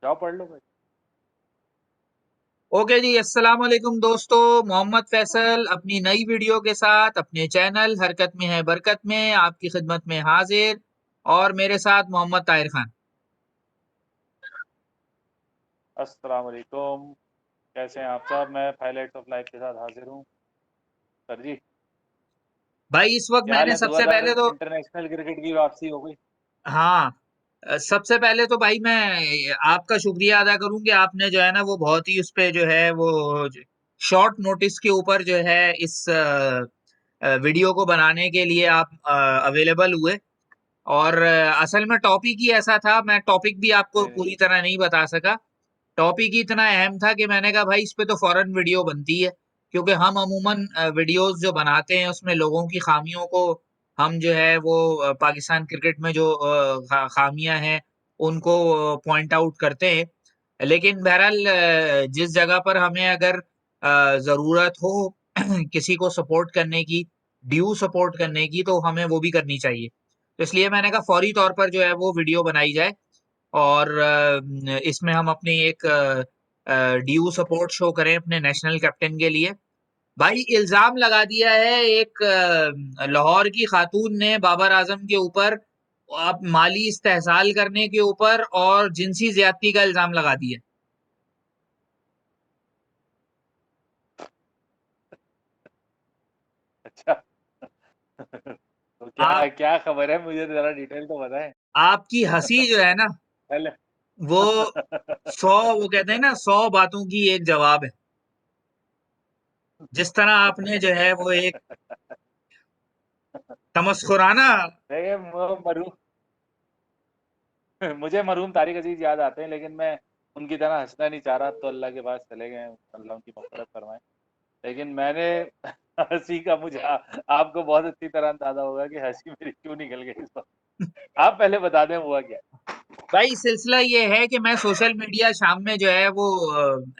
जाओ पढ़ लो भाई। ओके जी, अस्सलाम वालेकुम दोस्तों। मोहम्मद फैसल अपनी नई वीडियो के साथ अपने चैनल हरकत में है बरकत में आपकी खिदमत में हाजिर। और मेरे साथ मोहम्मद ताहिर खान। अस्सलाम वालेकुम। कैसे हैं आप सब? मैं हाइलाइट्स ऑफ लाइफ के साथ हाजिर हूँ। सर जी, भाई इस वक्त क्या हाल मैंने है? सबसे 2000 पहले तो इंटरनेशनल क्रिकेट की वापसी हो गई। हाँ, सबसे पहले तो भाई मैं आपका शुक्रिया अदा करूं कि आपने जो है ना वो बहुत ही उस पे जो है वो शॉर्ट नोटिस के ऊपर जो है इस वीडियो को बनाने के लिए आप अवेलेबल हुए। और असल में टॉपिक ही ऐसा था, मैं टॉपिक भी आपको नहीं नहीं। पूरी तरह नहीं बता सका। टॉपिक ही इतना अहम था कि मैंने कहा भाई इस पे तो फौरन वीडियो बनती है, क्योंकि हम अमूमन वीडियोस जो बनाते हैं उसमें लोगों की खामियों को हम जो है वो पाकिस्तान क्रिकेट में जो खामियां हैं उनको पॉइंट आउट करते हैं। लेकिन बहरहाल जिस जगह पर हमें अगर जरूरत हो किसी को सपोर्ट करने की, ड्यू सपोर्ट करने की, तो हमें वो भी करनी चाहिए। तो इसलिए मैंने कहा फौरी तौर पर जो है वो वीडियो बनाई जाए और इसमें हम अपनी एक ड्यू सपोर्ट शो करें अपने नेशनल कैप्टन के लिए। भाई इल्जाम लगा दिया है एक लाहौर की खातून ने बाबर आजम के ऊपर, आप माली इस्तेहसाल करने के ऊपर और जिनसी ज्यादती का इल्जाम लगा दिया। अच्छा। तो क्या आप क्या खबर है? मुझे जरा डिटेल तो बताएं आपकी हंसी जो है ना पहले। वो वो कहते हैं ना 100 बातों की एक जवाब है। जिस तरह आपने जो है वो एक तमस्कुराना। देखिए, मुझे मरहूम तारिक अजीज याद आते हैं, लेकिन मैं उनकी तरह हंसना नहीं चाह रहा। तो अल्लाह के पास चले गए, अल्लाह उनकी मग़फ़िरत फरमाए। लेकिन मैंने हंसी का मुझे आपको बहुत अच्छी तरह अंदाजा होगा कि हंसी मेरी क्यों निकल गई इस वक्त। आप पहले बता दें हुआ क्या। भाई सिलसिला ये है कि मैं सोशल मीडिया शाम में जो है वो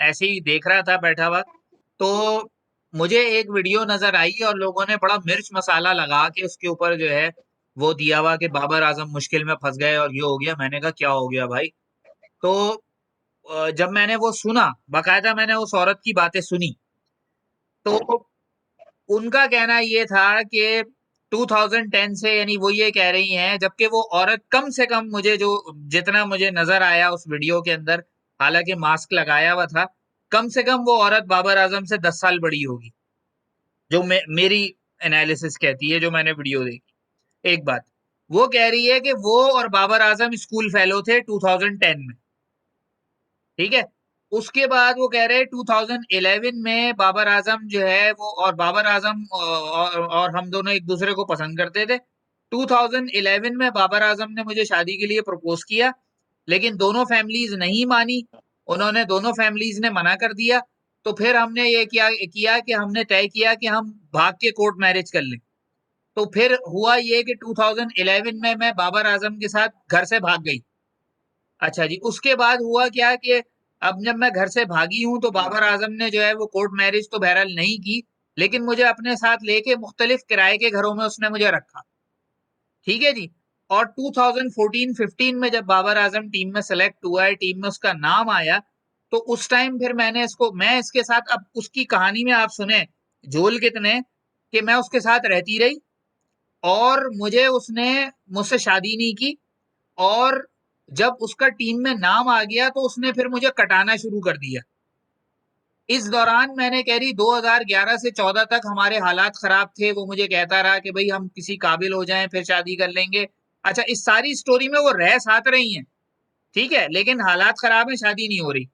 ऐसे ही देख रहा था बैठा हुआ, तो मुझे एक वीडियो नजर आई और लोगों ने बड़ा मिर्च मसाला लगा के उसके ऊपर जो है वो दिया हुआ कि बाबर आजम मुश्किल में फंस गए और ये हो गया। मैंने कहा क्या हो गया भाई? तो जब मैंने वो सुना, बाकायदा मैंने उस औरत की बातें सुनी, तो उनका कहना ये था कि 2010 से, यानी वो ये कह रही हैं, जबकि वो औरत कम से कम मुझे जो जितना मुझे नजर आया उस वीडियो के अंदर, हालांकि मास्क लगाया हुआ था, कम से कम वो औरत बाबर आजम से 10 साल बड़ी होगी, जो मेरी एनालिसिस कहती है, जो मैंने वीडियो देखी। एक बात वो कह रही है कि वो और बाबर आजम स्कूल फेलो थे 2010 में, ठीक है। उसके बाद वो कह रहे हैं 2011 में बाबर आजम जो है वो, और बाबर आजम और हम दोनों एक दूसरे को पसंद करते थे। 2011 में बाबर आजम ने मुझे शादी के लिए प्रपोज किया, लेकिन दोनों फैमिलीज नहीं मानी, उन्होंने दोनों फैमिलीज ने मना कर दिया। तो फिर हमने ये किया किया कि हमने तय किया कि हम भाग के कोर्ट मैरिज कर लें। तो फिर हुआ ये कि 2011 में मैं बाबर आजम के साथ घर से भाग गई। अच्छा जी, उसके बाद हुआ क्या कि अब जब मैं घर से भागी हूं तो बाबर आजम ने जो है वो कोर्ट मैरिज तो बहरहाल नहीं की, लेकिन मुझे अपने साथ लेके मुख्तलिफ किराए के घरों में उसने मुझे रखा, ठीक है जी। और 2014-15 में जब बाबर आजम टीम में सेलेक्ट हुआ है, टीम में उसका नाम आया, तो उस टाइम फिर मैं इसके साथ, अब उसकी कहानी में आप सुने झोल कितने, कि मैं उसके साथ रहती रही और मुझसे मुझसे शादी नहीं की। और जब उसका टीम में नाम आ गया तो उसने फिर मुझे कटाना शुरू कर दिया। इस दौरान मैंने कह रही 2011 से 14 तक हमारे हालात खराब थे, वो मुझे कहता रहा कि भाई हम किसी काबिल हो जाएं फिर शादी कर लेंगे। अच्छा, इस सारी स्टोरी में वो रह साथ रही हैं, ठीक है, लेकिन हालात खराब है, शादी नहीं हो रही।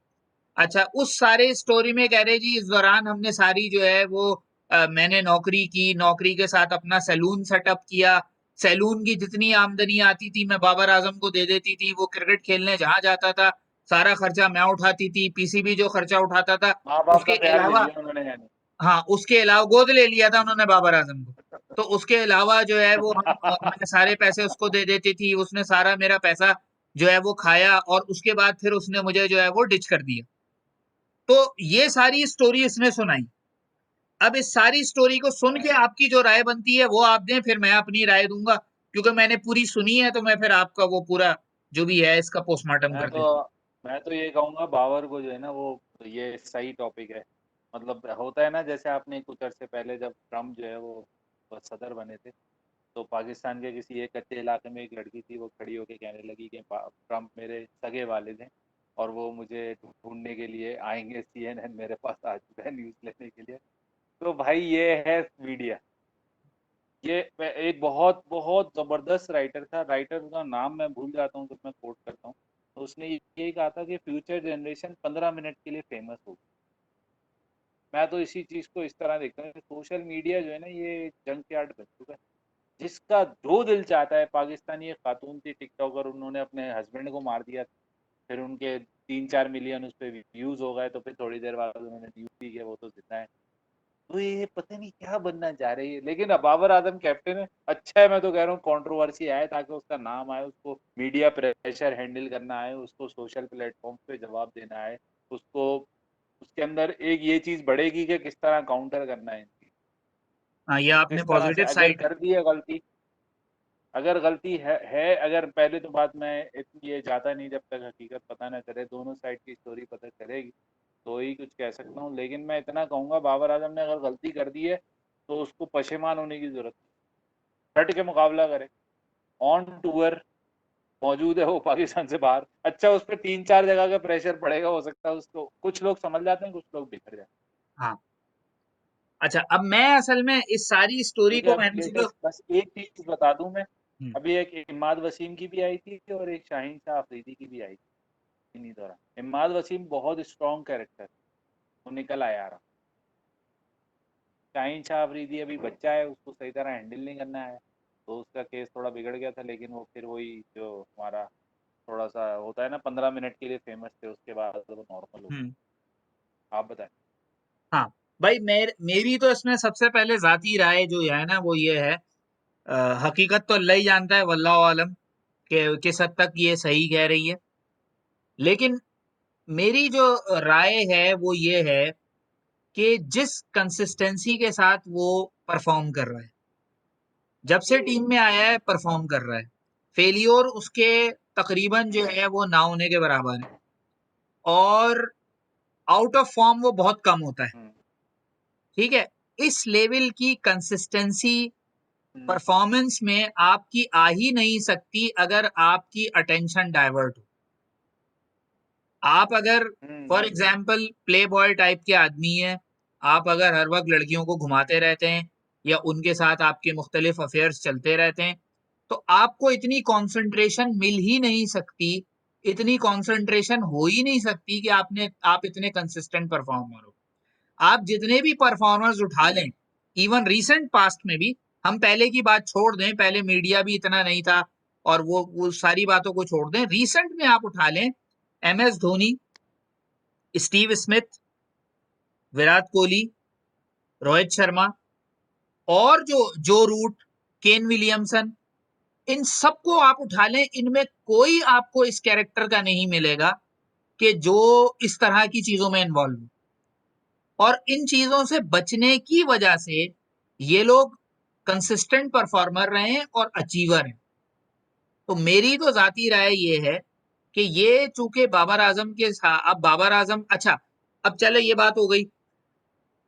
अच्छा, उस सारे स्टोरी में कह रहे जी इस दौरान हमने सारी जो है वो मैंने नौकरी की, नौकरी के साथ अपना सैलून सेटअप किया। सैलून की जितनी आमदनी आती थी मैं बाबर आजम को दे देती थी। वो क्रिकेट खेलने जहां जाता था सारा खर्चा मैं उठाती थी, पीसीबी जो खर्चा उठाता था। माँ बाप उसके का प्यार ले अलावा, लिया उन्होंने यानी। हाँ, उसके अलावा गोद ले लिया था उन्होंने बाबर आजम को। तो उसके अलावा जो है वो मैं सारे पैसे उसको दे देती थी, उसने सारा मेरा पैसा जो है वो खाया और उसके बाद फिर उसने मुझे जो है वो डिच कर दिया। तो ये सारी स्टोरी इसने सुनाई। अब इस सारी स्टोरी को सुन के आपकी जो राय बनती है वो आप दें, फिर मैं अपनी राय दूंगा, क्योंकि मैंने पूरी सुनी है, तो मैं फिर आपका वो पूरा जो भी है इसका पोस्टमार्टम मैं कर तो देता हूँ। मैं तो ये कहूंगा बाबर को जो है ना वो, ये सही टॉपिक है। मतलब होता है ना, जैसे आपने कुछ अरसे पहले जब ट्रम्प जो है वो सदर बने थे, तो पाकिस्तान के किसी एक कच्चे इलाके में एक लड़की थी, वो खड़ी होके कहने लगी कि ट्रम्प मेरे सगे वालिद हैं और वो मुझे ढूंढने के लिए आएंगे, CNN मेरे पास आ चुका है न्यूज़ लेने के लिए। तो भाई ये है मीडिया। ये एक बहुत बहुत जबरदस्त राइटर था, राइटर का नाम मैं भूल जाता हूँ जब मैं कोट करता हूँ। तो उसने ये कहा था कि फ्यूचर जनरेशन 15 मिनट के लिए फेमस होगी। मैं तो इसी चीज को इस तरह देखता हूँ, सोशल मीडिया जो है ना ये जंक यार्ड बन चुका है। जिसका जो दिल चाहता है, पाकिस्तानी एक खातून थी टिकटॉकर, उन्होंने अपने हस्बैंड को मार दिया, फिर उनके 3-4 मिलियन उस पर व्यूज हो गए, तो फिर थोड़ी देर बाद उन्होंने न्यूज दी कि वो तो जिंदा है। तो ये पता नहीं क्या बनना चाह रही है। लेकिन अब बाबर आजम कैप्टन है, अच्छा है। मैं तो कह रहा हूँ कंट्रोवर्सी आए ताकि उसका नाम आए, उसको मीडिया प्रेशर हैंडल करना है, उसको सोशल प्लेटफॉर्म पे जवाब देना है, उसको उसके अंदर एक ये चीज बढ़ेगी कि किस तरह काउंटर करना है इनकी। हाँ, ये आपने किस तरह से पॉजिटिव अगर साइड। कर दी है गलती, अगर गलती है अगर पहले तो बात मैं इतनी ये जाता नहीं, जब तक हकीकत पता ना चले, दोनों साइड की स्टोरी पता चलेगी तो ही कुछ कह सकता हूँ। लेकिन मैं इतना कहूंगा, बाबर आजम ने अगर गलती कर दी है तो उसको पशेमान होने की जरूरत है, डट के मुकाबला करे। ऑन टूर मौजूद है वो पाकिस्तान से बाहर, अच्छा उस पर 3-4 जगह का प्रेशर पड़ेगा, हो सकता है उसको कुछ लोग समझ जाते हैं, कुछ लोग बिखर जाते हाँ, अच्छा, अब मैं असल में इस सारी हैं। स्टोरी क्योंकि को अब मैंने जो। लेटेस्ट बस एक चीज बता दूं मैं, हम्म, अभी एक इमाद वसीम की भी आई थी और एक शाहीन शाह अफरीदी की भी आई थी इन्हीं दौरान। इमाद वसीम बहुत स्ट्रॉन्ग कैरेक्टर, वो निकल आया रहा। शाहीन शाह अफरीदी अभी बच्चा है, उसको सही तरह हैंडल नहीं करना है, तो उसका केस थोड़ा बिगड़ गया था। लेकिन वो फिर वही जो हमारा थोड़ा सा होता है ना, 15 मिनट के लिए फेमस थे, उसके बाद वो नॉर्मल हो गए। हम्म, आप बताएं। हाँ भाई, मेरी तो इसमें सबसे पहले जाती राय जो है ना वो ये है, हकीकत तो अल्लाह ही जानता है, वल्लाहु आलम के किस हद तक ये सही कह रही है। लेकिन मेरी जो राय है वो ये है कि जिस कंसिस्टेंसी के साथ वो परफॉर्म कर रहा है, जब से टीम में आया है परफॉर्म कर रहा है, फेलियोर उसके तकरीबन जो है वो ना होने के बराबर है, और आउट ऑफ फॉर्म वो बहुत कम होता है। हम्म। ठीक है, इस लेवल की कंसिस्टेंसी हम्म। परफॉर्मेंस में आपकी आ ही नहीं सकती अगर आपकी अटेंशन डाइवर्ट हो। आप अगर for hmm. Example play boy type के आदमी हैं, आप अगर हर वक्त लड़कियों को घुमाते रहते हैं या उनके साथ आपके मुख्तलिफ अफेयर्स चलते रहते हैं, तो आपको इतनी कंसंट्रेशन मिल ही नहीं सकती, इतनी कंसंट्रेशन हो ही नहीं सकती कि आप इतने कंसिस्टेंट परफॉर्मर हो। आप जितने भी परफॉर्मर्स उठा लें, हम्म। इवन रीसेंट पास्ट में भी, हम पहले की बात छोड़ दें, पहले मीडिया भी इतना नहीं था और वो सारी बातों को छोड़ दें, रीसेंट में आप उठा लें, MS Dhoni, Steve Smith, Virat Kohli, Rohit Sharma, और जो रूट, केन विलियमसन, इन सबको आप उठा लें, इनमें कोई आपको इस कैरेक्टर का नहीं मिलेगा कि जो इस तरह की चीजों में इन्वॉल्व हो। और इन चीजों से बचने की वजह से ये लोग कंसिस्टेंट परफॉर्मर रहे हैं और अचीवर हैं। तो मेरी तो जाती राय ये है कि ये चूंकि बाबर आजम के साथ, अब बाबर आजम, अच्छा, अब चले ये बात हो गई,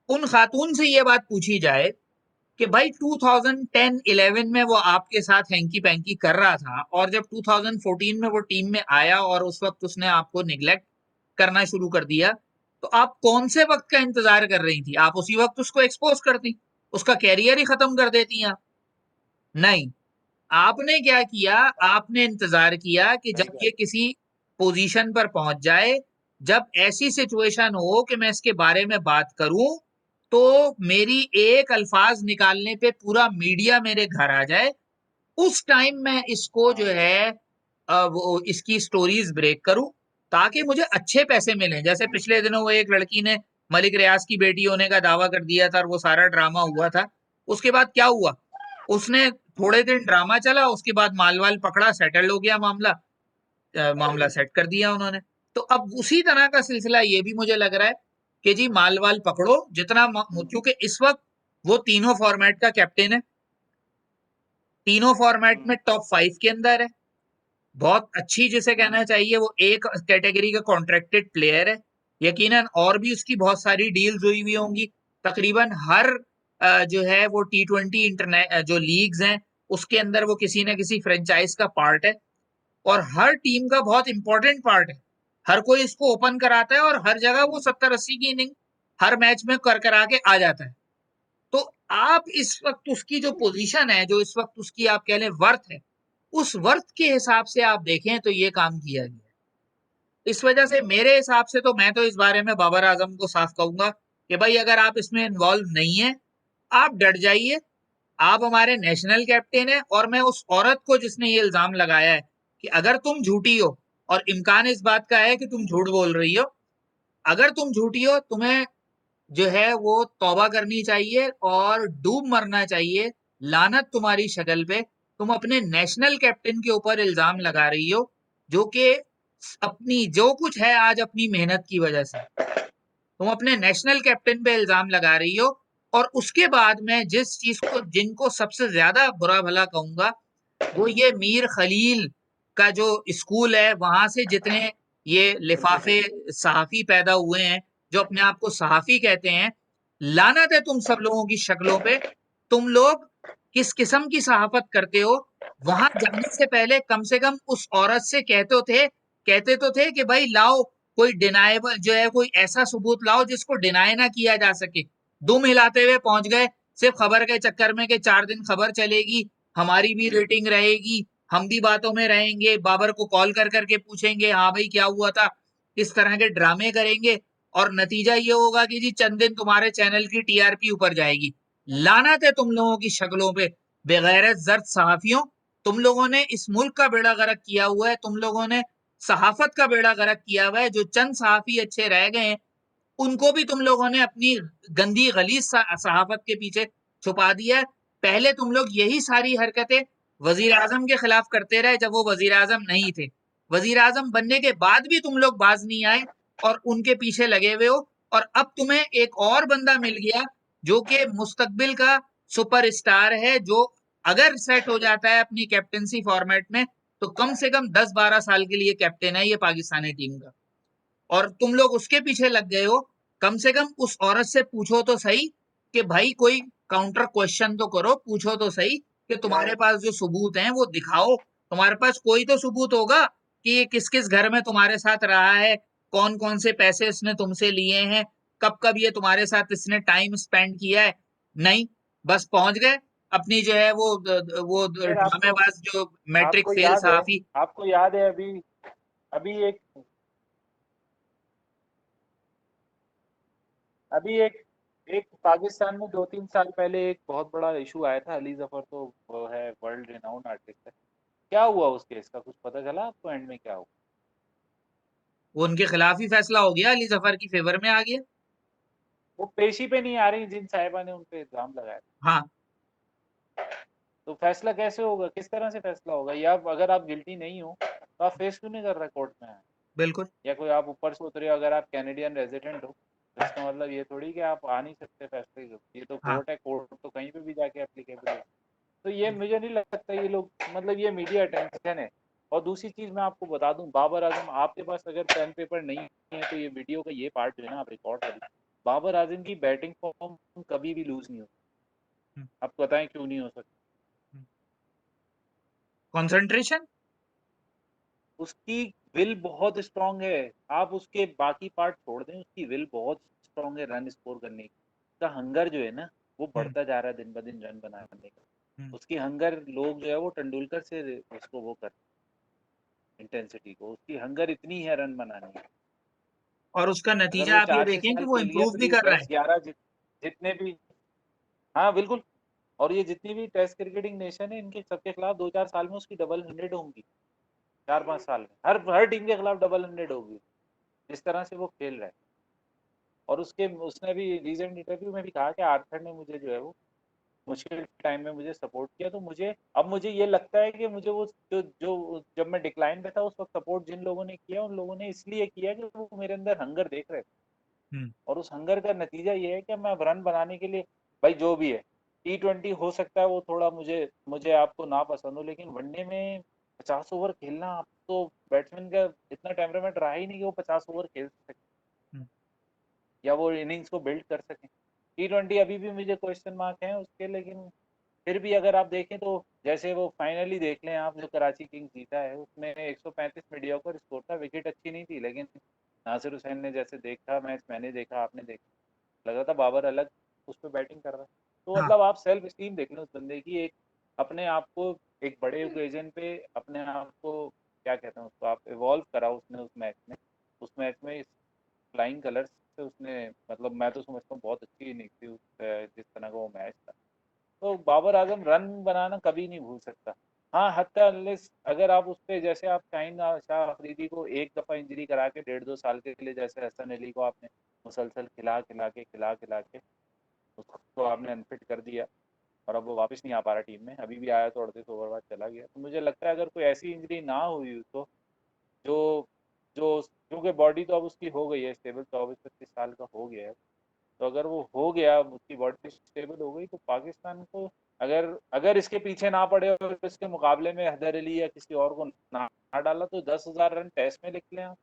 उन खातून से ये बात पूछी जाए कि भाई 2010-11 में वो आपके साथ हैंकी पैंकी कर रहा था, और जब 2014 में वो टीम में आया और उस वक्त उसने आपको निग्लेक्ट करना शुरू कर दिया, तो आप कौन से वक्त का इंतजार कर रही थी? आप उसी वक्त उसको एक्सपोज करती, उसका कैरियर ही खत्म कर देती आप। नहीं, आपने क्या किया, आपने इंतजार किया कि सही जब बात। ये किसी पोजीशन पर पहुंच जाए, जब ऐसी सिचुएशन हो कि मैं इसके बारे में बात करूं, तो मेरी एक अल्फाज निकालने पे पूरा मीडिया मेरे घर आ जाए, उस टाइम मैं इसको जो हाँ। है वो इसकी स्टोरीज ब्रेक करूं, ताकि मुझे अच्छे पैसे मिलें। जैसे हम्म। पिछले दिनों वो एक लड़की ने मलिक रियाज की बेटी होने का दावा कर दिया था और वो सारा ड्रामा हुआ था। उसके बाद क्या हुआ, उसने थोड़े दिन ड्रामा चला, उसके बाद मालवाल पकड़ा, सेटल हो गया मामला, मामला सेट कर दिया उन्होंने। तो अब उसी तरह का सिलसिला ये भी मुझे लग रहा है कि जी मालवाल पकड़ो, जितना हम्म। क्योंकि इस वक्त वो तीनों फॉर्मेट का कैप्टन है, तीनों फॉर्मेट हम्म। में टॉप 5 के अंदर है, बहुत अच्छी जिसे कहना चाहिए वो एक कैटेगरी का कॉन्ट्रैक्टेड प्लेयर है। यकीनन और भी उसकी बहुत सारी डील्स हुई हुई होंगी। तकरीबन हर जो है वो T20 इंटरनेट जो लीग्स हैं उसके अंदर वो किसी ना किसी फ्रेंचाइज का पार्ट है और हर टीम का बहुत इंपॉर्टेंट पार्ट है। हर कोई इसको ओपन कराता है और हर जगह वो 70-80 की इनिंग हर मैच में कर करा के आ जाता है। तो आप इस वक्त उसकी जो पोजीशन है, जो इस वक्त उसकी आप कह लें वर्थ है, उस वर्थ के हिसाब से आप देखें तो ये काम किया गया है। इस वजह से मेरे हिसाब से तो मैं तो इस बारे में बाबर आजम को साफ कहूंगा कि भाई अगर आप इसमें इन्वॉल्व नहीं है, आप डट जाइए। आप हमारे नेशनल कैप्टन है और मैं उस औरत को जिसने ये इल्जाम लगाया है कि अगर तुम झूठी हो, और इम्कान इस बात का है कि तुम झूठ बोल रही हो, अगर तुम झूठी हो तुम्हें जो है वो तौबा करनी चाहिए और डूब मरना चाहिए। लानत तुम्हारी शक्ल पे, तुम अपने नेशनल कैप्टन के ऊपर इल्जाम लगा रही हो, जो कि अपनी जो कुछ है आज अपनी मेहनत की वजह से तुम अपने नेशनल कैप्टन पे इल्जाम लगा रही हो। और उसके बाद मैं जिस चीज को जिनको सबसे ज्यादा बुरा भला कहूंगा वो ये मीर खलील का जो स्कूल है वहां से जितने ये लिफाफे सहाफी पैदा हुए हैं जो अपने आप को सहाफी कहते हैं, लानत है तुम सब लोगों की शक्लों पे। तुम लोग किस किस्म की सहाफत करते हो? वहां जाने से पहले कम से कम उस औरत से कहते तो थे कि भाई लाओ कोई डिनाएबल जो है कोई ऐसा सबूत लाओ जिसको डिनाई ना किया जा सके। दुम हिलाते हुए पहुंच गए सिर्फ खबर के चक्कर में कि 4 दिन खबर चलेगी, हमारी भी रेटिंग रहेगी, हम भी बातों में रहेंगे, बाबर को कॉल कर करके पूछेंगे हाँ भाई क्या हुआ था, इस तरह के ड्रामे करेंगे और नतीजा ये होगा कि जी चंद दिन तुम्हारे चैनल की टीआरपी ऊपर जाएगी। लानत है तुम लोगों की शक्लों पे, बेगैरत जर्द सहाफियों। तुम लोगों ने इस मुल्क का बेड़ा गर्क किया हुआ है, तुम लोगों ने सहाफत का बेड़ा गर्क किया हुआ है। जो चंद सहाफी अच्छे रह गए हैं उनको भी तुम लोगों ने अपनी गंदी गलीज सहाफत के पीछे छुपा दिया है। पहले तुम लोग यही सारी हरकतें वजीर आजम के खिलाफ करते रहे जब वो वजीर आजम नहीं थे। वजीर आजम बनने के बाद भी तुम लोग बाज नहीं आए और उनके पीछे लगे हुए हो। और अब तुम्हें एक और बंदा मिल गया जो कि मुस्तकबिल का सुपरस्टार है, जो अगर सेट हो जाता है अपनी कैप्टनसी फॉर्मेट में तो कम से कम 10-12 साल के लिए कैप्टन है ये पाकिस्तानी टीम का। और तुम लोग उसके पीछे लग गए हो। कम से कम उस औरत से पूछो तो सही कि भाई कोई काउंटर क्वेश्चन तो करो, पूछो तो सही कि तुम्हारे पास जो सबूत हैं वो दिखाओ। तुम्हारे पास कोई तो सबूत होगा कि ये किस किस घर में तुम्हारे साथ रहा है, कौन कौन से पैसे इसने तुमसे लिए हैं, कब कब ये तुम्हारे साथ इसने टाइम स्पेंड किया है। नहीं, बस पहुंच गए अपनी जो है वो फिर आपको ड्रामेबाज जो मैट्रिक आपको फेल याद है सहाफी। आपको याद है अभी अभी एक अभी एक एक पाकिस्तान में 2-3 साल पहले एक बहुत बड़ा इशू आया था। अली जफर तो वो है वर्ल्ड रिनाउंड आर्टिस्ट है। क्या हुआ उस केस का, कुछ पता चला आपको एंड में क्या हुआ? वो उनके खिलाफ ही फैसला हो गया, अली जफर की फेवर में आ गया। वो पेशी पे नहीं आ रही जिन साहिबा ने उन पे इल्जाम लगाया। हाँ, तो फैसला कैसे होगा, किस तरह से फैसला होगा? या अगर आप गिल्टी नहीं हो तो आप फेस क्यों नहीं कर रहे कोर्ट में आए? बिल्कुल। या कोई आप ऊपर से उतरे हो, अगर आप कैनेडियन रेजिडेंट हो तो इसका मतलब ये थोड़ी कि आप आ नहीं सकते फैसले के। ये तो हाँ, कोर्ट है, कोर्ट तो कहीं पे भी जाके एप्लीकेबल है। तो ये मुझे नहीं लगता ये लोग, मतलब ये मीडिया अटेंशन है। और दूसरी चीज मैं आपको बता दूं, बाबर आजम आपके पास अगर पेन पेपर नहीं है तो ये वीडियो का ये पार्ट जो है ना आप रिकॉर्ड कर लीजिए। बाबर आजम की बैटिंग फॉर्म कभी भी लूज नहीं हो। हम्म, आप बताएं क्यों नहीं हो सकती? हम्म। कंसंट्रेशन। उसकी विल बहुत स्ट्रांग है। आप उसके बाकी पार्ट छोड़ दें, उसकी विल बहुत स्ट्रांग है रन स्कोर करने की। उसका हंगर जो है ना वो हम्म, बढ़ता जा रहा है दिन ब दिन रन बनाने का। हम्म। उसकी हंगर लोग जो है वो तेंदुलकर से उसको वो कर इंटेंसिटी को, उसकी हंगर इतनी है रन बनाने की। और उसका अगर नतीजा वो आप ये 4-6 देखें कि साल वो खेल गया इम्प्रूव तो भी ये कर रहा है। 10-11 जितने भी, हाँ बिल्कुल। और ये जितनी भी टेस्ट क्रिकेटिंग नेशन है इनके सबके खिलाफ 2-4 साल में उसकी डबल 100 होंगी। 4-5 साल में हर हर टीम के खिलाफ डबल 100 होगी जिस तरह से वो खेल रहा है। और उसके उसने भी रिसेंट इंटरव्यू में भी कहा कि आर्थर ने मुझे जो है वो मुश्किल टाइम में मुझे सपोर्ट किया। तो मुझे ये लगता है कि मुझे वो जो जो जब मैं डिक्लाइन पे था उस वक्त सपोर्ट जिन लोगों ने किया उन लोगों ने इसलिए किया कि वो मेरे अंदर हंगर देख रहे थे। हम्म। और उस हंगर का नतीजा ये है कि मैं अब रन बनाने के लिए, भाई जो भी है, T20 हो सकता है वो थोड़ा मुझे मुझे आपको ना पसंद हो, लेकिन वनडे में 50 ओवर खेलना, आप तो बैट्समैन का इतना टेम्परामेंट रहा ही नहीं कि वो 50 ओवर खेल सके हम्म, या वो इनिंग्स को बिल्ड कर सके। T20 अभी भी मुझे क्वेश्चन मार्क है उसके, लेकिन फिर भी अगर आप देखें तो जैसे वो फाइनली देख लें आप, जो कराची किंग्स जीता है उसमें 135 मीडियोकर स्कोर था, विकेट अच्छी नहीं थी, लेकिन नासिर हुसैन ने जैसे देखा मैच, मैंने देखा आपने देखा, लग रहा था बाबर अलग उस पर बैटिंग कर रहा है। तो हाँ मतलब आप सेल्फ स्टीम देख लें उस बंदे की, एक अपने आप को एक बड़े ओकेजन पे अपने आप को क्या कहते हैं उसको, आप इवॉल्व करा उसने उस मैच में फ्लाइंग कलर्स से उसने, मतलब मैं तो समझता हूँ बहुत अच्छी इनिंग थी जिस तरह का वो मैच था। तो बाबर आजम रन बनाना कभी नहीं भूल सकता। हाँ, हत्या अनलेस अगर आप उस पे जैसे आप शाहीन शाह अफरीदी को एक दफ़ा इंजरी करा के 1.5-2 साल के लिए, जैसे हसन अली को आपने मुसलसल खिला खिला के उसको आपने अनफिट कर दिया और अब वो वापस नहीं आ पा रहा टीम में, अभी भी आया तो 38 ओवर बाद चला गया। तो मुझे लगता है अगर कोई ऐसी इंजरी ना हुई तो जो जो क्योंकि बॉडी तो अब उसकी हो गई है स्टेबल, 24-25 साल का हो गया है, तो अगर वो हो गया, उसकी बॉडी स्टेबल हो गई, तो पाकिस्तान को अगर अगर इसके पीछे ना पड़े और इसके मुकाबले में हैदर अली या किसी और को ना डाला, तो 10,000 रन टेस्ट में लिख लें आप,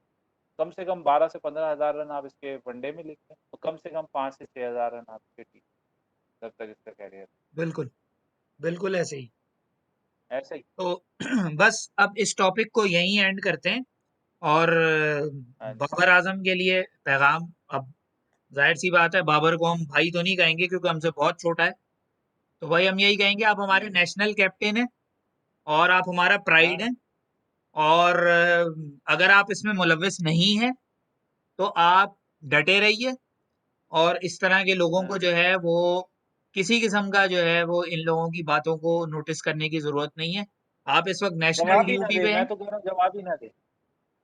कम से कम 12 से 15 हज़ार रन आप इसके वनडे में लिख लें, तो कम से कम 5 से 6 हज़ार रन आपके टीम जब तक इसका कैरियर। बिल्कुल, बिल्कुल ऐसे ही। ऐसा ही। तो बस अब इस टॉपिक को यहीं एंड करते हैं। और हाँ जी। बाबर आजम के लिए पैगाम, अब जाहिर सी बात है बाबर को हम भाई तो नहीं कहेंगे क्योंकि हमसे बहुत छोटा है। तो भाई हम यही कहेंगे, आप हमारे हम्म। नेशनल कैप्टन हैं और आप हमारा प्राइड हाँ। हैं। और अगर आप इसमें मुलविस नहीं हैं तो आप डटे रहिए, और इस तरह के लोगों को हाँ। जो है वो किसी किस्म का जो है वो इन लोगों की बातों को नोटिस करने की जरूरत नहीं है। आप इस वक्त नेशनल जवाब ही ना ड्यूटी दे, पे हैं। मैं तो कह रहा हूँ जवाब ही ना दे।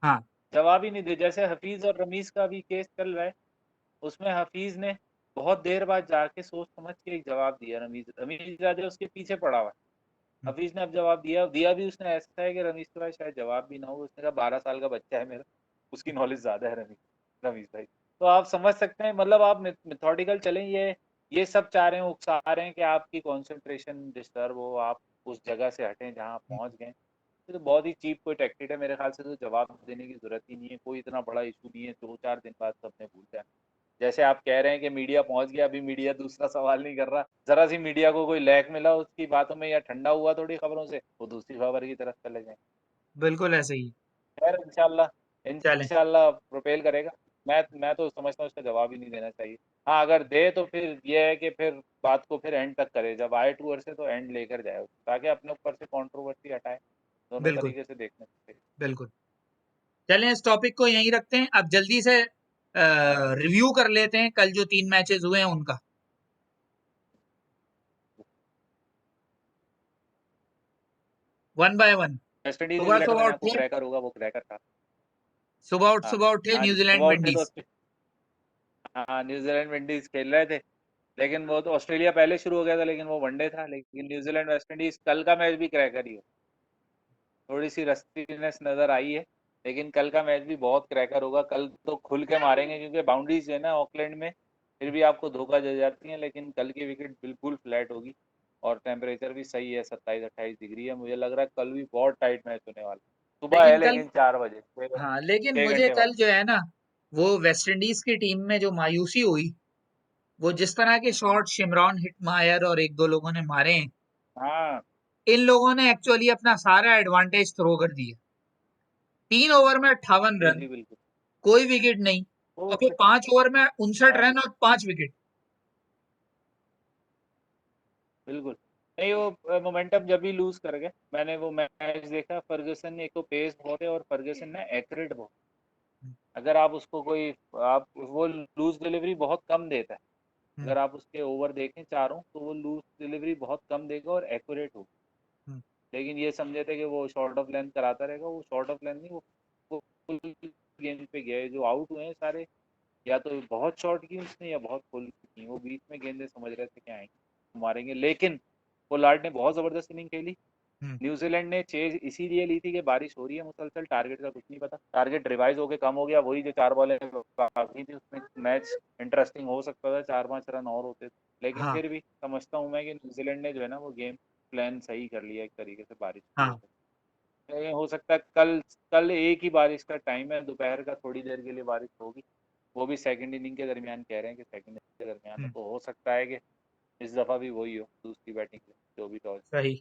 हाँ। जवाब ही नहीं दे, जैसे हफीज और रमीज का भी केस चल रहा है, उसमें हफीज ने बहुत देर बाद जाके सोच समझ के एक जवाब दिया, रमीज रमीज राजा उसके पीछे पड़ा हुआ है, हम्म, हफीज ने अब जवाब दिया दिया भी उसने ऐसा है कि रमीज के पास शायद जवाब भी ना हो, उसने कहा 12 साल का बच्चा है मेरा, उसकी नॉलेज ज्यादा है रमीज रमीज भाई। तो आप समझ सकते हैं, मतलब आप मेथोडिकल चलें, ये सब चाह रहे हैं, उकसा रहे हैं कि आपकी कंसंट्रेशन डिस्टर्ब हो, आप उस जगह से हटें जहां आप हम्म, पहुंच गए। ये तो बहुत ही चीप कोई टैक्टिक है मेरे ख्याल से, तो जवाब देने की जरूरत ही नहीं है, कोई इतना बड़ा इशू नहीं है, 2-4 दिन बाद सबने भूल जाए। जैसे आप कह रहे हैं कि मीडिया पहुंच गया, अभी मीडिया दूसरा सवाल नहीं कर रहा, जरा सी मीडिया को कोई लैक मिला उसकी बातों में या ठंडा हुआ थोड़ी खबरों से, वो दूसरी खबर की तरफ चले जाए। बिल्कुल ऐसे ही। खैर इंशाल्लाह चलें। इंशाल्लाह प्रोपेल करेगा। मैं तो समझता हूँ इसका जवाब ही नहीं देना चाहिए। हाँ, अगर दे तो फिर ये है कि फिर बात को फिर एंड तक करे, जब आए टूर से तो एंड लेकर जाए ताकि अपने ऊपर से कंट्रोवर्सी हटाए, दोनों बिल्कुल, तरीके से देखने से। बिल्कुल। चलें, इस टॉपिक को यहीं रखते हैं। अब जल्दी से रिव्यू कर लेते हैं कल जो 3 मैचेस हुए हैं उनका। One by one. West Indies सुबह न्यूजीलैंड सुबह मैंने आपको उठे, क्रैकर होगा वो क्रैकर था। हाँ। सुबह उठे हाँ जी, सुबह न्यूजीलैंड उठे तो विंडीज। हाँ, न्यूजीलैंड विंडीज खेल रहे थे, लेकिन वो तो ऑस्ट्रेलिया पहले शुरू हो गया था, लेकिन वो वनडे था, लेकिन न्यूजीलैंड वेस्ट इंडीज कल का मैच भी क्रैकर ही हो, थोड़ी सी रस्टीनेस नजर आई है, लेकिन कल का मैच भी बहुत क्रैकर होगा, कल तो खुल के मारेंगे क्योंकि बाउंड्रीज है ना ऑकलैंड में, फिर भी आपको धोखा दे जाती है, लेकिन कल की विकेट बिल्कुल फ्लैट होगी और टेम्परेचर भी सही है, 27-28 डिग्री है, मुझे लग रहा है कल भी बहुत टाइट मैच होने वाला। सुबह है लेकिन कल, लेकिन 4 बजे, हाँ लेकिन छह मुझे घंटे कल बाद। जो है ना, वो वेस्ट इंडीज की टीम में जो मायूसी हुई, वो जिस तरह के शॉट शिमरॉन हिटमायर और एक दो लोगों ने मारे हैं, हाँ इन लोगों ने एक्चुअली अपना सारा एडवांटेज थ्रो कर दिया। 3 ओवर में 58 जी रन, जी बिल्कुल। कोई विकेट नहीं, वो और फिर 5 ओवर में 59 हाँ रन और 5 विकेट। बिल्कुल। नहीं, वो मोमेंटम जब भी लूज कर गए, मैंने वो मैच देखा, फर्गसन ने एक तो पेस बहुत है और फर्गसन ने एक्यूरेट बहुत, अगर आप उसको कोई आप वो लूज डिलीवरी बहुत कम देता है, हम्म, अगर आप उसके ओवर देखें चारों तो वो लूज डिलीवरी बहुत कम देगा और एक्यूरेट होगा, हम्म, लेकिन ये समझे थे कि वो शॉर्ट ऑफ लेंथ कराता रहेगा, वो शॉर्ट ऑफ लेंथ नहीं, वो फुल गेंद पे गया है, जो आउट हुए हैं सारे या तो बहुत शॉर्ट की उसने या बहुत फुल की, वो बीच में गेंदें समझ रहे थे कि आएंगे मारेंगे, लेकिन पोलार्ड ने बहुत जबरदस्त इनिंग खेली। हम्म, न्यूजीलैंड ने चेज इसीलिए ली थी कि बारिश हो रही है मुसलसल, टारगेट का कुछ नहीं पता, टारगेट रिवाइज होकर कम हो गया, वही जो 4 बॉलें बाकी थी उसमें मैच इंटरेस्टिंग हो सकता था, 4-5 रन और होते थे, लेकिन हाँ, फिर भी समझता हूँ मैं कि न्यूजीलैंड ने जो है ना वो गेम प्लान सही कर लिया एक तरीके से बारिश की हाँ, वजह से। ये हो सकता है कल कल एक ही बारिश का टाइम है, दोपहर का थोड़ी देर के लिए बारिश होगी, वो भी सेकंड इनिंग के दरमियान कह रहे हैं कि सेकंड इनिंग के दरमियान हो, हम्म, तो हो सकता है कि इस दफा भी वही हो, दूसरी बैटिंग जो भी टॉस। सही।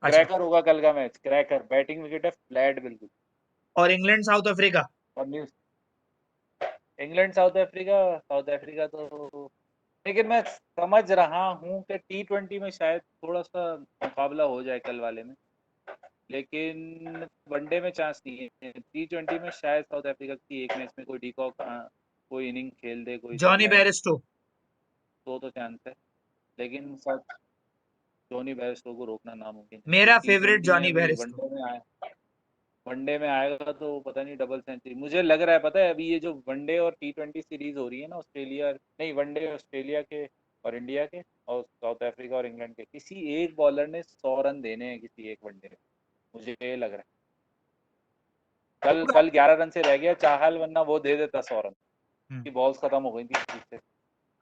अच्छा, क्रैकर होगा कल का मैच, क्रैकर बैटिंग विकेट है फ्लैट बिल्कुल। और इंग्लैंड साउथ अफ्रीका? और news England south Africa, south Africa तो, लेकिन मैं समझ रहा हूँ कि T20 में शायद थोड़ा सा मुकाबला हो जाए कल वाले में, लेकिन वनडे में चांस नहीं है। T20 में शायद साउथ अफ्रीका की एक मैच में कोई डिकॉक कोई इनिंग खेल दे, कोई जॉनी सिखलाए, बेयरस्टो। तो चांस है। लेकिन सब टोनी बेयरस्टो को रोकना नामुमकिन है, मेरा क्योंकि फेवरेट T20 में जॉनी वही बेयरस्टो। वनडे में आएगा तो पता नहीं डबल सेंचुरी, मुझे लग रहा है। पता है अभी ये जो वनडे और T20 सीरीज हो रही है ना, ऑस्ट्रेलिया नहीं, वनडे ऑस्ट्रेलिया के और इंडिया के और साउथ अफ्रीका और इंग्लैंड के, किसी एक बॉलर ने 100 रन देने हैं किसी एक वनडे में, मुझे ये लग रहा है। कल होगा। कल 11 रन से रह गया चाहल, वरना वो दे देता 100 रन हम्म, की, बॉल्स खत्म हो गई थी इससे।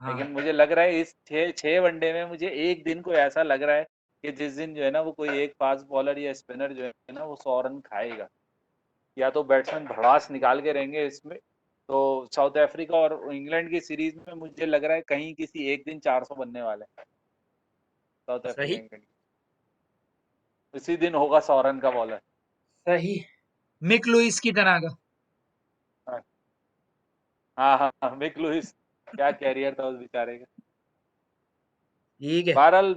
हाँ, लेकिन मुझे लग रहा है इस छः छः वनडे में मुझे एक दिन को ऐसा लग रहा है कि जिस दिन जो है ना वो कोई एक फास्ट बॉलर या स्पिनर जो है ना वो 100 रन खाएगा, या तो बैट्समैन भड़ास निकाल के रहेंगे इसमें। तो साउथ अफ्रीका और इंग्लैंड की सीरीज में मुझे लग रहा है कहीं किसी एक दिन 400 बनने वाले हैं, साउथ अफ्रीका सही, इंग्लैंड की। इसी दिन होगा 100 रन का बॉलर। सही। मिक लुइस की तरह का। हाँ हाँ हाँ हाँ, मिक लुइस, क्या कैरियर था उस बेचारे का। ठीक है। बहरहाल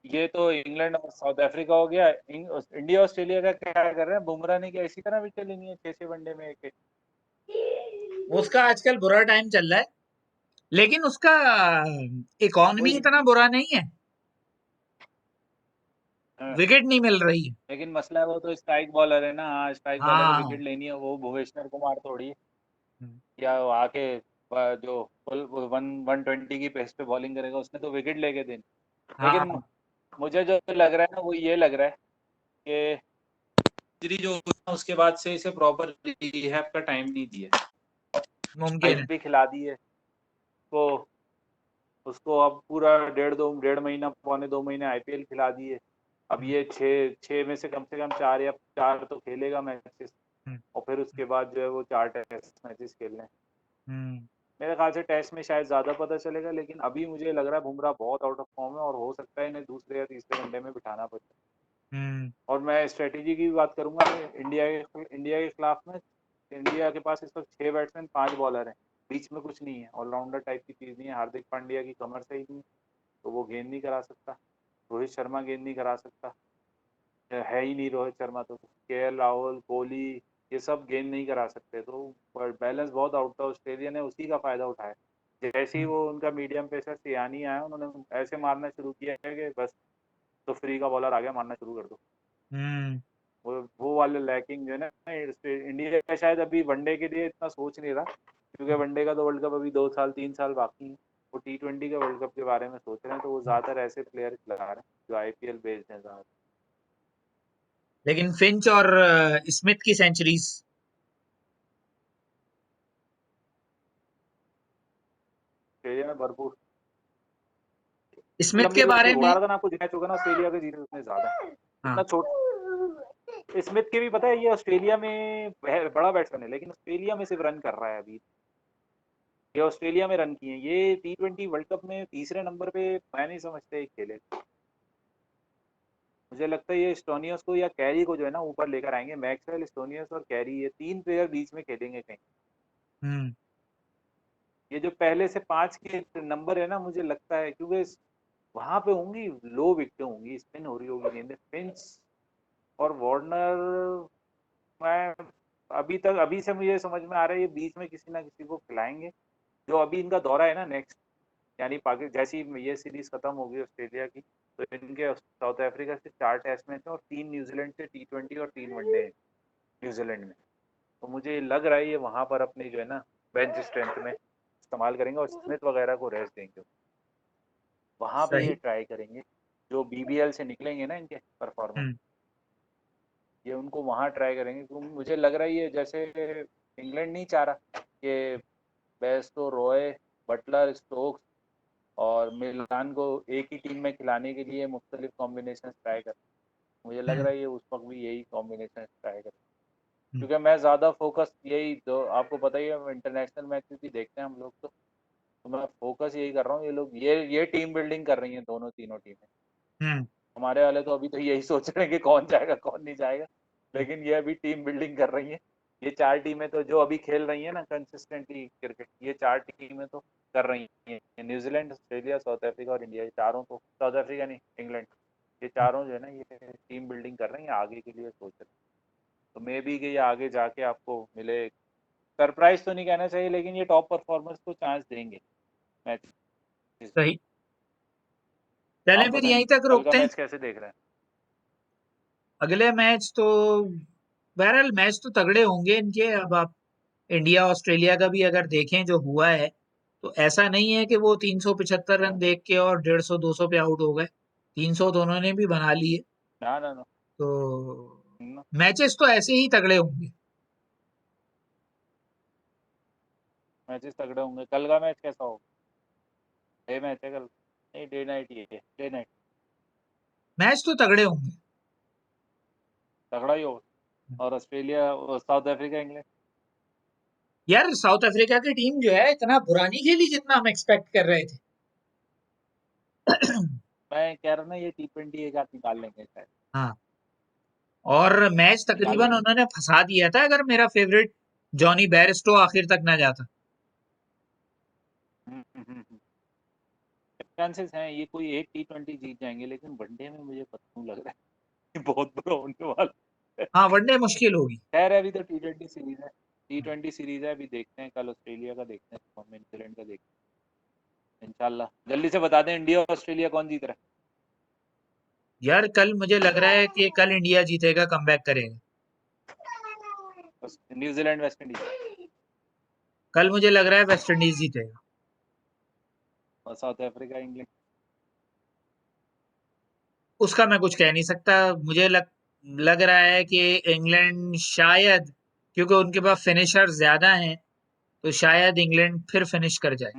ये तो इंग्लैंड और साउथ अफ्रीका हो गया। इंडिया ऑस्ट्रेलिया का क्या कर रहे हैं, बुमराह ने क्या इसी तरह विकेट लेनी है 6-6 वनडे में एक? उसका आजकल बुरा टाइम चल रहा है, लेकिन उसका इकॉनमी वही, इतना बुरा नहीं है, हाँ, विकेट नहीं मिल रही है। लेकिन मसला है वो तो स्ट्राइक बॉलर है ना। हाँ, स्ट्राइक बॉलर है, हाँ। विकेट लेनी है, वो भुवनेश्वर कुमार थोड़ी है, हम्म, या वो आके जो फुल 120 की पेस पे बॉलिंग करेगा, उसने तो विकेट लेके देनी। लेकिन हाँ, मुझे जो लग रहा है ना वो ये लग रहा है कि इंजरी जो हुई ना उसके बाद से इसे प्रॉपर रिहैब का टाइम नहीं दिया। मुमकिन है। आईपीएल खिला दी है तो उसको, अब पूरा डेढ़ महीना, पौने 2 महीने आईपीएल खिला दिए। अब हम्म, ये छः छः में से कम चार या चार तो खेलेगा मैचेस, हम्म, और फिर उसके बाद जो है वो 4 टेस्ट मैचेस खेलने हैं। हम्म, मेरे ख्याल से टेस्ट में शायद ज़्यादा पता चलेगा, लेकिन अभी मुझे लग रहा है बुमराह बहुत आउट ऑफ फॉर्म है और हो सकता है इन्हें दूसरे या तीसरे वनडे में बिठाना पड़े। हम्म, और मैं स्ट्रेटेजी की भी बात करूंगा तो इंडिया के खिलाफ में, इंडिया के पास इस वक्त 6 बैट्समैन 5 बॉलर हैं, बीच में कुछ नहीं है, ऑलराउंडर टाइप की चीज़ नहीं है। हार्दिक पांड्या की कमर सही नहीं है तो वो गेंद नहीं करा सकता, रोहित शर्मा गेंद नहीं करा सकता, है ही नहीं रोहित शर्मा, तो KL राहुल, कोहली, ये सब गेंद नहीं करा सकते। तो बैलेंस बहुत आउट था, ऑस्ट्रेलिया ने उसी का फायदा उठाया। जैसे ही हम्म, वो उनका मीडियम पेसर सियानी आया, उन्होंने ऐसे मारना शुरू किया है कि बस, तो फ्री का बॉलर आ गया, मारना शुरू कर दो। हम्म, वो वाले लैकिंग जो है ना इंडिया शायद अभी वनडे के लिए इतना सोच नहीं रहा, क्योंकि वनडे का तो वर्ल्ड कप अभी 2 साल 3 साल बाकी है। वो T20 के वर्ल्ड कप के बारे में सोच रहे हैं, तो वो ज़्यादातर ऐसे प्लेयर लगा रहे हैं जो आईपीएल बेस्ड हैं ज़्यादा। लेकिन फिंच और स्मिथ की सेंचुरीज। ऑस्ट्रेलिया में भरपूर, स्मिथ लंबी के जो बारे में। भारत आपको मैच होगा ना ऑस्ट्रेलिया के जीते उतने ज्यादा है। हाँ। इतना छोटा स्मिथ के भी पता है, ये ऑस्ट्रेलिया में बड़ा बैट्समैन है, लेकिन ऑस्ट्रेलिया में सिर्फ रन कर रहा है अभी। ये ऑस्ट्रेलिया में रन किए हैं, ये T20 वर्ल्ड कप में तीसरे नंबर पे मैं नहीं समझते खेले। मुझे लगता है ये स्टोनियस को या कैरी को जो है ना ऊपर लेकर आएंगे, मैक्सवेल, स्टोनियस और कैरी, ये 3 प्लेयर बीच में खेलेंगे कहीं। हम्म, ये जो पहले से 5 के नंबर है ना, मुझे लगता है क्योंकि वहां पे होंगी, लो विकेट होंगी, स्पिन हो रही होगी गेंदें, फिंच और वार्नर। मैं अभी से मुझे समझ में आ रहा है ये बीच में किसी ना किसी को खिलाएंगे। जो अभी इनका दौरा है ना नेक्स्ट, यानी पाकिस्तान जैसी ये सीरीज खत्म होगी ऑस्ट्रेलिया की, तो इनके साउथ अफ्रीका से 4 टेस्ट मैच हैं और 3 न्यूजीलैंड से T20 और 3 वनडे हैं न्यूजीलैंड में। तो मुझे लग रहा है ये वहां पर अपनी जो है ना बेंच स्ट्रेंथ में इस्तेमाल करेंगे और स्मिथ वगैरह को रेस्ट देंगे, वहां पे ये सही। ट्राई करेंगे। जो BBL से निकलेंगे ना इनके परफॉर्मेंस, हम्म, ये उनको वहां ट्राई करेंगे, क्योंकि मुझे लग रहा है ये जैसे इंग्लैंड नहीं चाह रहा कि बेस्टो, रॉय, बटलर, स्टोक्स और मिलान को एक ही टीम में खिलाने के लिए मुख्तलिफ कॉम्बिनेशन ट्राई कर। मुझे लग हम्म रहा है ये उस वक्त भी यही कॉम्बिनेशन ट्राई करें, हम्म, क्योंकि मैं ज़्यादा फोकस यही, जो आपको पता ही है इंटरनेशनल मैचेस भी देखते हैं हम लोग, तो मैं फोकस यही कर रहा हूँ, ये लोग ये टीम बिल्डिंग कर रही हैं दोनों तीनों टीमें। हम्म, हमारे वाले तो अभी तो यही सोच रहे हैं कि कौन जाएगा कौन नहीं जाएगा, लेकिन ये अभी टीम बिल्डिंग कर रही है। ये चार टीमें तो जो अभी खेल रही है ना कंसिस्टेंटली क्रिकेट, ये चार टीमें तो कर रही हैं, न्यूजीलैंड, ऑस्ट्रेलिया, साउथ अफ्रीका और इंडिया, ये चारों तो, साउथ अफ्रीका नहीं, इंग्लैंड, ये चारों जो है ना ये टीम बिल्डिंग कर रही हैं, आगे के लिए सोच रहे हैं। तो मे बी कि ये आगे जाके आपको मिले, सरप्राइज तो नहीं कहना चाहिए, लेकिन ये टॉप परफॉर्मर्स को चांस देंगे मैच में। सही। चलें आप फिर बताएं यहीं तक कल का रोकते हैं। मैच कैसे देख रहे हैं? अगले मैच तो बहरहाल मैच तो तगड़े होंगे इनके। अब आप इंडिया ऑस्ट्रेलिया का भी अगर देखें जो हुआ है, तो ऐसा नहीं है कि वो 375 रन देख के और 150 200 पे आउट हो गए। 300 दोनों ने भी बना लिए। ना ना ना, तो ना। मैचेस तो ऐसे ही तगड़े होंगे। मैचेस तगड़े होंगे। कल का मैच कैसा होगा? डे मैच है कल? नहीं, डे नाइट ही है, डे नाइट। मैच तो तगड़े होंगे। तगड़ा ही होगा। और ऑस्ट्रेलिया और साउथ अफ्रीका, इंग्लैंड? यार साउथ अफ्रीका की टीम जो है इतना बुरा नहीं खेली जितना हम एक्सपेक्ट कर रहे थे। मैं कह रहा हूँ ना, ये T20 एक आध निकाल लेंगे शायद। हाँ, और मैच निकाल तकरीबन लेंगे। उन्होंने फंसा दिया था अगर मेरा फेवरेट जॉनी बेयरस्टो आखिर तक ना जाता। चांसेस हैं ये कोई एक T20 जीत जाएंगे, लेकिन वनडे में मुझे पता नहीं लग रहा है कि बहुत बुरा होने वाला है। हाँ, वनडे मुश्किल होगी। खैर अभी तो T20 सीरीज है, T20 सीरीज है, अभी देखते हैं कल ऑस्ट्रेलिया का, देखते हैं कौन, न्यूजीलैंड का देखते हैं इंशाल्लाह। जल्दी से बता दें इंडिया और ऑस्ट्रेलिया कौन जीत रहा यार कल मुझे लग रहा है कि कल इंडिया जीतेगा, कमबैक करेगा। है? न्यूजीलैंड वेस्ट इंडीज कल मुझे लग रहा है वेस्ट इंडीज जीतेगा। और साउथ अफ्रीका, इंग्लैंड? उसका मैं कुछ कह नहीं सकता। मुझे लग रहा है कि इंग्लैंड शायद, क्योंकि उनके पास फिनिशर ज्यादा हैं, तो शायद इंग्लैंड फिर फिनिश कर जाए।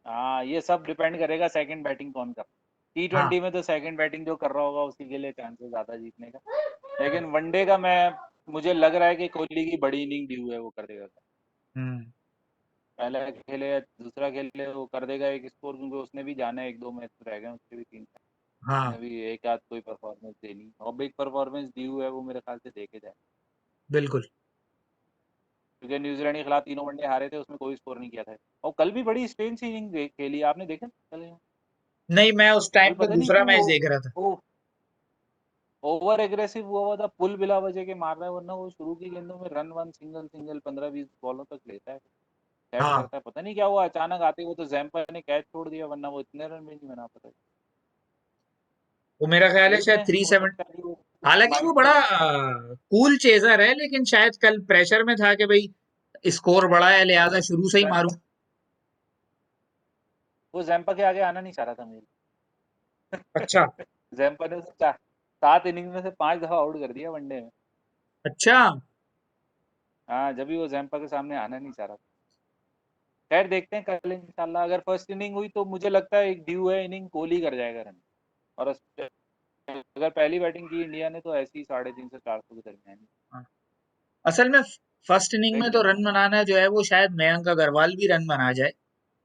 हाँ, ये सब डिपेंड करेगा सेकंड बैटिंग कौन कर। हाँ। T20 में तो सेकंड बैटिंग जो कर रहा होगा उसी के लिए चांसेस ज्यादा जीतने का, लेकिन वनडे का मैं, मुझे लग रहा है कि कोहली की बड़ी इनिंग ड्यू है, वो कर देगा। हम्म। पहला खेले या दूसरा खेले वो कर देगा एक स्कोर, क्योंकि उसने भी जाना है, एक दो मैच रह गए उसके भी, तीन। हाँ, उसने भी एक आध कोई परफॉर्मेंस देनी, और बिग परफॉर्मेंस ड्यू है वो, मेरे ख्याल से देखे जाए। बिल्कुल। क्योंकि न्यूजीलैंड के खिलाफ तीनों वनडे हारे थे, उसमें कोई स्कोर नहीं किया था, और कल भी बड़ी स्ट्रेंज सी इनिंग खेली, आपने देखा कल? नहीं, मैं उस टाइम कल पे पता नहीं दूसरा क्यों मैच देख रहा था। वो ओवर एग्रेसिव हुआ था, पुल बिला वजह के मार रहा है, वरना वो शुरू की गेंदों में रन वन, सिंगल सिंगल 15-20 बॉलों तक लेता है, सेट हाँ, करता है। पता नहीं क्या हुआ, अचानक आते हुए तो जैम्पा ने कैच छोड़ दिया, वरना वो इतने रन भी नहीं बना पाता। वो मेरा ख्याल है देखते शायद हैं, थ्री हो सेवन। सकता है कि वो हालांकि वो माइंड बड़ा सेट। कूल चेजर है, लेकिन शायद कल प्रेशर में था कि भाई स्कोर बड़ा है लिहाजा शुरू से ही मारूं। वो जैम्पा के आगे आना नहीं चाह रहा था मुझे। अच्छा। जैम्पा ने उसे 7 इनिंग में से 5 दफा आउट कर दिया वनडे में। अच्छा। हाँ, जब भी वो जैम्पा के सामने आना नहीं चाह रहा था। खैर देखते हैं कल इंशाल्लाह, अगर फर्स्ट इनिंग हुई तो मुझे लगता है एक ड्यू है इनिंग, कोहली कर जाएगा रन। और अगर पहली बैटिंग की इंडिया ने तो ऐसी 350 से 400 के दरमियान। हाँ। असल में फर्स्ट इनिंग में देखते तो हैं। रन बनाना जो है वो शायद मयंक अग्रवाल भी रन बना जाए,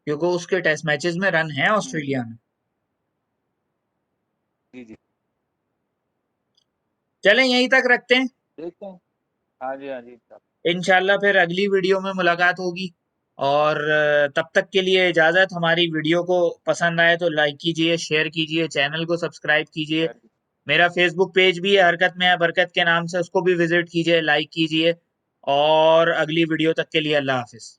क्योंकि उसके टेस्ट मैचेस में रन है हम्म, ऑस्ट्रेलिया में। जी जी। चलें यहीं तक रखते हैं। देखते हैं। हाँ जी, हाँ जी, इंशाल्लाह। इंशाल्लाह फिर अगली वीडियो में मुलाकात होगी। और तब तक के लिए इजाजत। हमारी वीडियो को पसंद आए तो लाइक कीजिए, शेयर कीजिए, चैनल को सब्सक्राइब कीजिए। खैर, मेरा फेसबुक पेज भी है हरकत में है बरकत के नाम से, उसको भी विजिट कीजिए, लाइक कीजिए। और अगली वीडियो तक के लिए अल्लाह हाफिज।